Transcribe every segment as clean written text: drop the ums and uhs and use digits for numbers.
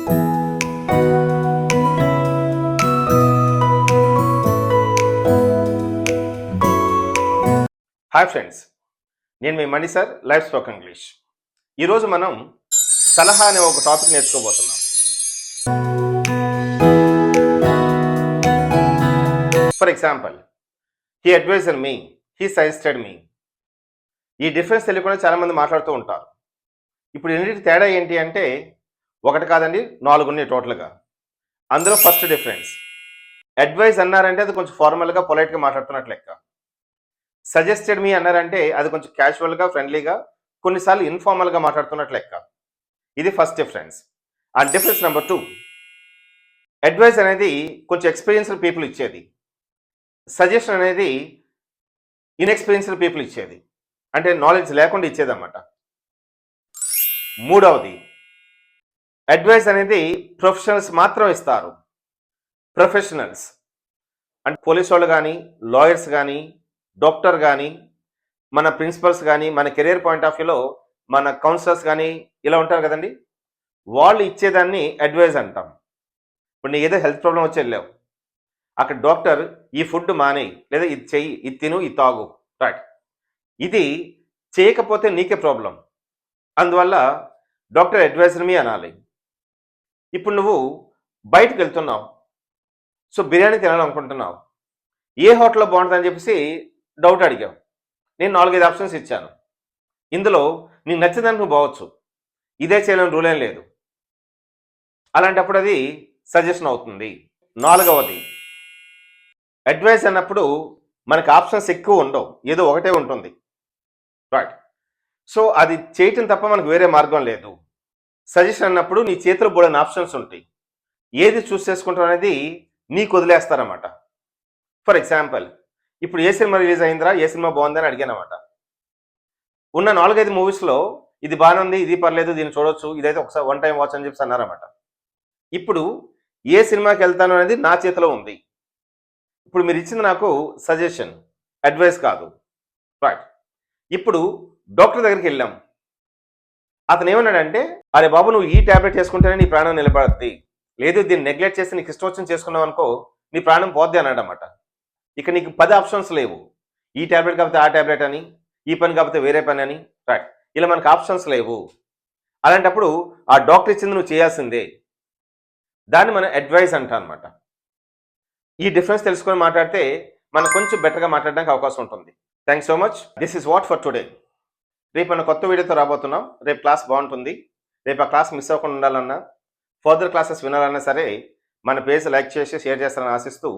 Hi friends, నేను మీ Mani sir, life spoken English. ఈరోజు మనం సలహా అనే ఒక టాపిక్ నేర్చుకోబోతున్నాం. For example, he advisor me, he suggested me. ఈ డిఫరెన్స్ తెలియకుండా చాలామంది మాట్లాడుతూ ఉంటారు. ఇప్పుడు రెండింటి తేడా ఏంటి అంటే, ఒకటి కాదండి, 4 ఉన్నాయి టోటల్గా. అందులో ఫస్ట్ డిఫరెన్స్, అడ్వైజ్ అన్నారంటే అది కొంచెం ఫార్మల్గా, పొలైట్గా మాట్లాడుతున్నట్లు లెక్క. సజెస్టెడ్ మీ అన్నారంటే అది కొంచెం క్యాజువల్గా, ఫ్రెండ్లీగా, కొన్నిసార్లు ఇన్ఫార్మల్గా మాట్లాడుతున్నట్లు లెక్క. ఇది first difference. And difference number 2, advice అనేది కొంచెం ఎక్స్పీరియన్స్డ్ పీపుల్ ఇచ్చేది, సజెషన్ అనేది ఇన్ఎక్స్పీరియన్స్డ్ పీపుల్ ఇచ్చేది, అంటే నాలెడ్జ్ లేకుండా ఇచ్చేదన్నమాట. మూడవది, అడ్వైస్ అనేది ప్రొఫెషనల్స్ మాత్రం ఇస్తారు. ప్రొఫెషనల్స్ అంటే పోలీస్ వాళ్ళు కానీ, లాయర్స్ కానీ, డాక్టర్ కానీ, మన ప్రిన్సిపల్స్ కానీ, మన కెరీర్ పాయింట్ ఆఫ్ వ్యూలో మన కౌన్సిలర్స్ కానీ ఇలా ఉంటారు కదండి, వాళ్ళు ఇచ్చేదాన్ని అడ్వైజ్ అంటాం. ఇప్పుడు నీకు ఏదో హెల్త్ ప్రాబ్లం వచ్చి వెళ్ళావు, అక్కడ డాక్టర్ ఈ ఫుడ్ మానేయి, లేదా ఇది చెయ్యి, ఇది తిను, ఇది తాగు, రైట్. ఇది చేయకపోతే నీకే ప్రాబ్లం, అందువల్ల డాక్టర్ అడ్వైజర్ మీ అనాలి. ఇప్పుడు నువ్వు బయటకు వెళ్తున్నావు, సో బిర్యానీ తినాలనుకుంటున్నావు, ఏ హోటల్లో బాగుంటుందని చెప్పేసి డౌట్ అడిగావు. నేను 4-5 ఆప్షన్స్ ఇచ్చాను. ఇందులో నీకు నచ్చిందని నువ్వు పోవచ్చు, ఇదే చేయాలని రూల్ ఏం లేదు. అలాంటప్పుడు అది సజెషన్ అవుతుంది. 4వది, అడ్వైస్ అన్నప్పుడు మనకు ఆప్షన్స్ ఎక్కువ ఉండవు, ఏదో ఒకటే ఉంటుంది, రైట్. సో అది చేయటం తప్ప మనకు వేరే మార్గం లేదు. సజెషన్ అన్నప్పుడు నీ చేతిలో బోడని ఆప్షన్స్ ఉంటాయి, ఏది చూస్ చేసుకుంటాం అనేది నీకు వదిలేస్తారన్నమాట. ఫర్ ఎగ్జాంపుల్, ఇప్పుడు ఏ సినిమా రిలీజ్ అయిందిరా, ఏ సినిమా బాగుందని అడిగానమాట. ఉన్న 4-5 మూవీస్లో ఇది బాగానే ఉంది, ఇది పర్లేదు, దీన్ని చూడొచ్చు, ఇదైతే ఒకసారి వన్ టైం వాచ్ అని చెప్పి అన్నారన్నమాట. ఇప్పుడు ఏ సినిమాకి వెళ్తాను అనేది నా చేతిలో ఉంది. ఇప్పుడు మీరు ఇచ్చింది నాకు సజెషన్, అడ్వైస్ కాదు, రైట్. ఇప్పుడు డాక్టర్ దగ్గరికి వెళ్ళాం, అతను ఏమన్నాడంటే, అరే బాబు, నువ్వు ఈ ట్యాబ్లెట్ చేసుకుంటేనే నీ ప్రాణం నిలబడుద్ది, లేదు దీన్ని నెగ్లెక్ట్ చేసి నీకు ఇష్టం వచ్చిన చేసుకున్నావు అనుకో, నీ ప్రాణం పోద్ది అన్నాడన్నమాట. ఇక నీకు 10 ఆప్షన్స్ లేవు, ఈ ట్యాబ్లెట్ కాకపోతే ఆ ట్యాబ్లెట్ అని, ఈ పని కాకపోతే వేరే పని అని, రైట్. ఇలా మనకు ఆప్షన్స్ లేవు. అలాంటప్పుడు ఆ డాక్టర్ ఇచ్చింది నువ్వు చేయాల్సిందే, దాన్ని మనం అడ్వైస్ అంటాం అనమాట. ఈ డిఫరెన్స్ తెలుసుకొని మాట్లాడితే మనం కొంచెం బెటర్గా మాట్లాడడానికి అవకాశం ఉంటుంది. Thanks so much. This is what for today. రేపు మనం కొత్త వీడియోతో రాబోతున్నాం. రేపు క్లాస్ బాగుంటుంది. రేపు ఆ క్లాస్ మిస్ అవ్వకుండా ఉండాలన్నా, ఫర్దర్ క్లాసెస్ వినాలన్నా సరే మన పేజ్ లైక్ చేసి షేర్ చేస్తారని ఆశిస్తూ,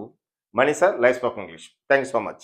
Mani sir, life spoken English. Thank you so much.